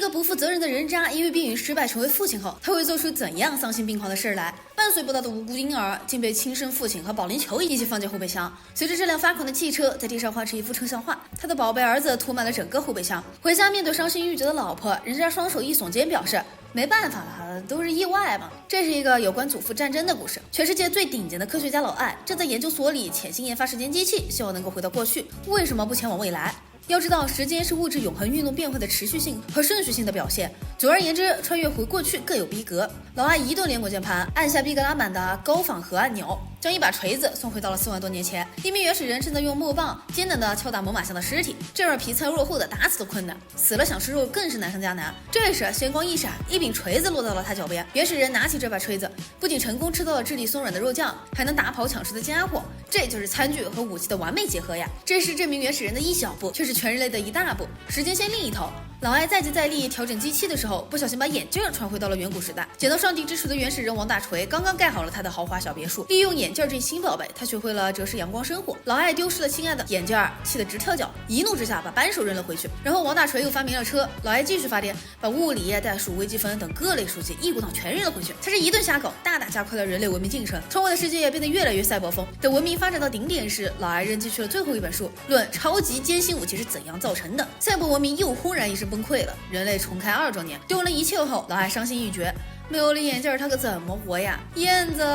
个不负责任的人渣因为避孕失败成为父亲后，他会做出怎样丧心病狂的事来？半岁不到的无辜婴儿竟被亲生父亲和保龄球一起放进后备箱。随着这辆发狂的汽车在地上画出一幅抽象画，他的宝贝儿子涂满了整个后备箱。回家面对伤心欲绝的老婆，人渣双手一耸肩表示。没办法了，都是意外嘛。这是一个有关祖父战争的故事。全世界最顶尖的科学家老艾正在研究所里潜心研发时间机器，希望能够回到过去。为什么不前往未来？要知道，时间是物质永恒运动变化的持续性和顺序性的表现。总而言之，穿越回过去各有逼格。老艾一顿连滚键盘，按下逼格拉满的高仿核按钮，将一把锤子送回到了4万多年前。一名原始人正在用木棒艰难地敲打猛犸象的尸体，这让皮糙肉厚的打死都困难，死了想吃肉更是难上加难。这时仙光一闪，一柄锤子落到了他脚边。原始人拿起这把锤子，不仅成功吃到了智力松软的肉酱，还能打跑抢食的家伙。这就是餐具和武器的完美结合呀！这是这名原始人的一小步，却是全人类的一大步。时间线另一头，老艾再接再厉调整机器的时候，不小心把眼镜传回到了远古时代。捡到上帝之锤的原始人王大锤刚刚盖好了他的豪华小别墅，利用眼镜这新宝贝，他学会了折射阳光生活。老艾丢失了心爱的眼镜，气得直跳脚，一怒之下把扳手扔了回去。然后王大锤又发明了车，老艾继续发电，把物理、代数、微积分等各类书籍一股脑全扔了回去。他这一顿瞎搞，大大加快了人类文明进程，窗外的世界也变得越来越赛博风。等文明发展到顶点时，老艾扔进去了最后一本书，论超级艰辛武器是怎样造成的。赛博文明又轰然一声崩溃了，人类重开2周年。丢了一切后，老艾伤心欲绝，没有了眼镜他可怎么活呀？燕子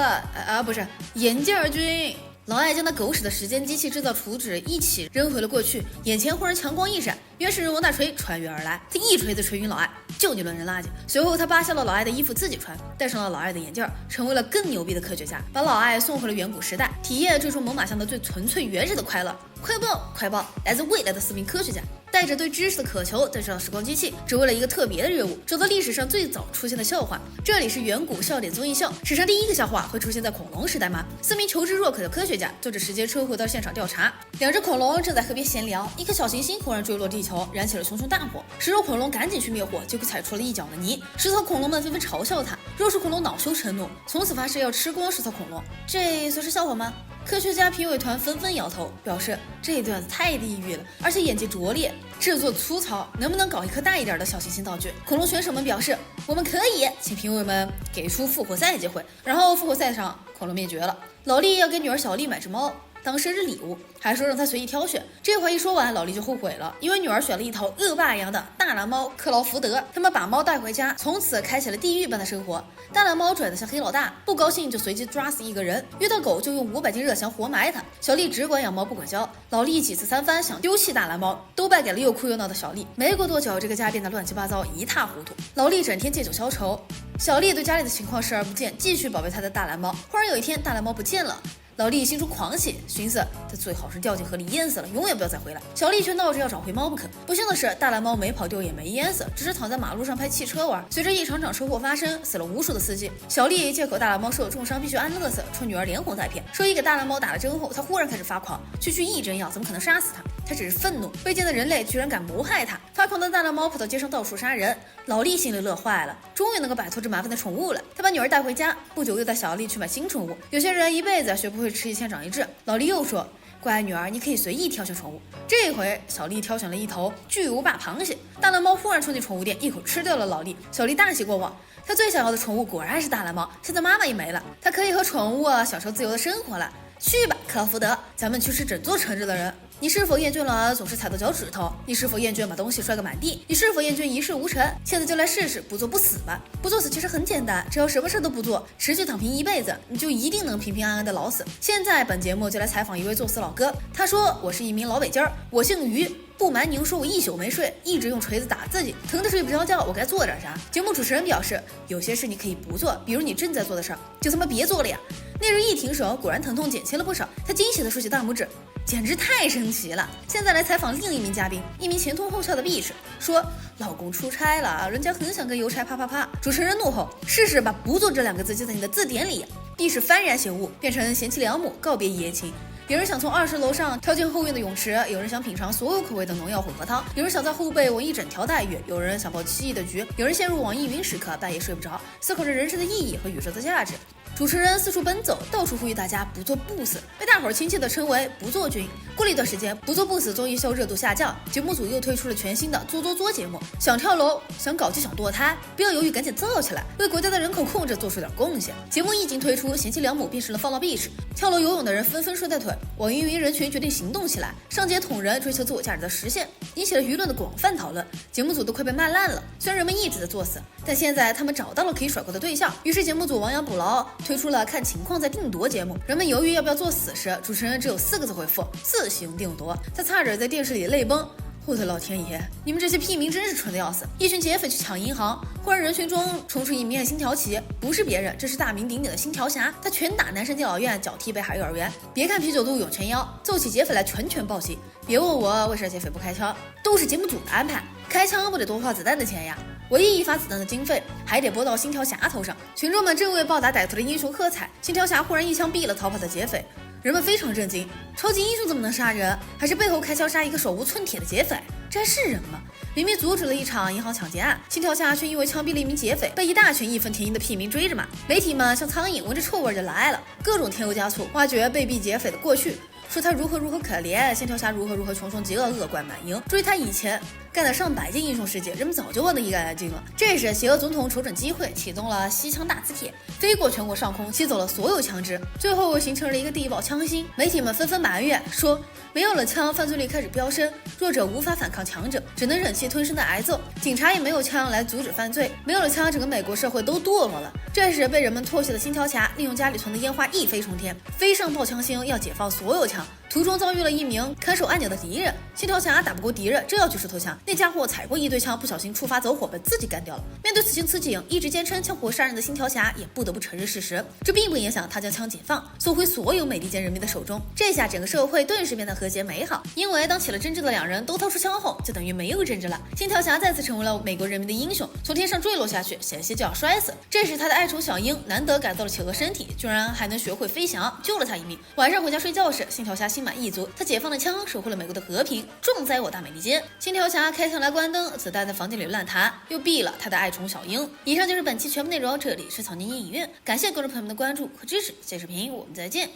不是眼镜君。老艾将那狗屎的时间机器制造图纸一起扔回了过去，眼前忽然强光一闪，原始人王大锤穿越而来，他一锤子锤晕老艾，就你乱扔垃圾。随后他扒下了老艾的衣服自己穿，戴上了老艾的眼镜，成为了更牛逼的科学家，把老艾送回了远古时代，体验追逐猛犸象的最纯粹原始的快乐。快报快报，来自未来的4名科学家带着对知识的渴求登上时光机器，只为了一个特别的任务，找到历史上最早出现的笑话。这里是远古笑点综艺秀，史上第一个笑话会出现在恐龙时代吗？4名求知若渴的科学家坐着时间车回到现场调查。2只恐龙正在河边闲聊，一颗小行星忽然坠落地球，燃起了熊熊大火。食肉恐龙赶紧去灭火，结果踩出了一脚的泥。食草恐龙们纷纷嘲笑他，肉食恐龙恼羞成怒，从此发誓要吃光食草恐龙。这算是笑话吗？科学家评委团纷纷摇头，表示这段子太地狱了，而且演技拙劣，制作粗糙，能不能搞一颗大一点的小行星道具？恐龙选手们表示我们可以，请评委们给出复活赛机会。然后复活赛上恐龙灭绝了，老厉要给女儿小丽买只猫当生日礼物，还说让她随意挑选。这话一说完，老厉就后悔了，因为女儿选了一头恶霸一样的大蓝猫克劳福德。他们把猫带回家，从此开启了地狱般的生活。大蓝猫拽得像黑老大，不高兴就随机抓死一个人，遇到狗就用500斤热香活埋它。小丽只管养猫不管教，老厉几次三番想丢弃大蓝猫，都败给了又哭又闹的小丽。没过多久，这个家变得乱七八糟，一塌糊涂。老厉整天借酒消愁，小丽对家里的情况视而不见，继续保卫她的大蓝猫。忽然有一天，大蓝猫不见了。老厉心中狂喜，寻思他最好是掉进河里淹死了，永远不要再回来。小丽却闹着要找回猫不肯。不幸的是，大蓝猫没跑丢也没淹死，只是躺在马路上拍汽车玩。随着一场场车祸发生，死了无数的司机。小丽借口大蓝猫受了重伤，必须安乐死，冲女儿连哄带骗。兽医给大蓝猫打了针后，他忽然开始发狂，区区一针药怎么可能杀死他？他只是愤怒，卑贱的人类居然敢谋害他。发狂的大蓝猫跑到街上到处杀人，老厉心里乐坏了，终于能够摆脱这麻烦的宠物了。他把女儿带回家，不久又带小丽去买新宠物。有些人一辈子学不会吃一堑长一智，老厉又说，乖女儿，你可以随意挑选宠物。这回小丽挑选了一头巨无霸螃蟹，大蓝猫忽然冲进宠物店，一口吃掉了老厉。小丽大喜过望，她最想要的宠物果然是大蓝猫，现在妈妈也没了，她可以和宠物享受自由的生活了。去吧，克劳福德，咱们去吃整座城市的人。你是否厌倦了总是踩到脚趾头？你是否厌倦把东西摔个满地？你是否厌倦一事无成？现在就来试试不做不死吧！不作死其实很简单，只要什么事都不做，持续躺平一辈子，你就一定能平平安安的老死。现在本节目就来采访一位作死老哥，他说我是一名老北京儿，我姓于。不瞒您说，我一宿没睡，一直用锤子打自己，疼得睡不着觉。我该做点啥？节目主持人表示，有些事你可以不做，比如你正在做的事儿，就他妈别做了呀。那人一停手，果然疼痛减轻了不少，他惊喜地竖起大拇指，简直太神奇了。现在来采访另一名嘉宾，一名前凸后翘的碧士，说老公出差了，人家很想跟邮差啪啪啪。主持人怒吼，试试把不做这2个字记在你的字典里。碧士幡然醒悟，变成贤妻良母，告别一夜情。有人想从20楼上跳进后院的泳池，有人想品尝所有口味的农药混合汤，有人想在后背纹一整条带鱼，有人想泡奇异的局，有人陷入网易云时刻，半夜睡不着，思考着人生的意义和宇宙的价值。主持人四处奔走，到处呼吁大家不做不死，被大伙儿亲切地称为不做君。过了一段时间，不作不死综艺秀热度下降，节目组又推出了全新的作节目。想跳楼，想搞基，想堕胎，不要犹豫，赶紧造起来，为国家的人口控制做出点贡献。节目一经推出，贤妻良母变成了放浪 bitch， 跳楼游泳的人纷纷摔断腿。网易云人群决定行动起来，上街捅人，追求自我价值的实现，引起了舆论的广泛讨论。节目组都快被骂烂了，虽然人们一直在作死，但现在他们找到了可以甩锅的对象，于是节目组亡羊补牢，推出了看情况再定夺节目。人们犹豫要不要作死时，主持人只有4个字回复：自行定夺。他差点在电视里泪崩。我的老天爷，你们这些屁民真是蠢的要死！一群劫匪去抢银行，忽然人群中冲出一面星条旗，不是别人，这是大名鼎鼎的星条侠。他拳打男生敬老院，脚踢北海幼儿园。别看啤酒肚涌泉腰，揍起劫匪来拳暴击。别问我为啥劫匪不开枪，都是节目组的安排。开枪不得多花子弹的钱呀，唯一一发子弹的经费还得拨到星条侠头上。群众们正为报答歹徒的英雄喝彩，星条侠忽然一枪毙了逃跑的劫匪。人们非常震惊，超级英雄怎么能杀人？还是背后开枪杀一个手无寸铁的劫匪？这还是人吗？明明阻止了一场银行抢劫案，星条侠却因为枪毙了一名劫匪，被一大群义愤填膺的屁民追着骂。媒体们像苍蝇闻着臭味就来了，各种添油加醋，挖掘被毙劫匪的过去，说他如何可怜，星条侠如何穷凶极恶，恶贯满盈，追他以前干了上百件英雄事迹，人们早就忘得一干二净了。这时，邪恶总统瞅准机会，启动了吸枪大磁铁，飞过全国上空，吸走了所有枪支，最后形成了一个地堡枪心。媒体们纷纷埋怨说，没有了枪，犯罪率开始飙升，弱者无法反抗强者，只能忍气吞声的挨揍。警察也没有枪来阻止犯罪，没有了枪，整个美国社会都堕落了。这时，被人们唾弃的星条侠利用家里存的烟花一飞冲天，飞上爆枪星，要解放所有枪。途中遭遇了一名看守按钮的敌人，星条侠打不过敌人，正要举手投降，那家伙踩过一堆枪，不小心触发走火，被自己干掉了。面对此情此景，一直坚称枪火杀人的星条侠也不得不承认事实，这并不影响他将枪解放，送回所有美利坚人民的手中。这下整个社会顿时变得和谐美好，因为当起了争执的两人都掏出枪后，就等于没有争执了。星条侠再次成为了美国人民的英雄，从天上坠落下去，险些就要摔死。这时他的爱宠小鹰难得改造了企鹅身体，居然还能学会飞翔，救了他一命。晚上回家睡觉时，星条侠心满意足，他解放了枪，守护了美国的和平，重灾我大美利坚。星条侠开枪来关灯，子弹在房间里乱弹，又毙了他的爱宠小鹰。以上就是本期全部内容，这里是草泥影院，感谢观众朋友们的关注和支持，谢视频，我们再见。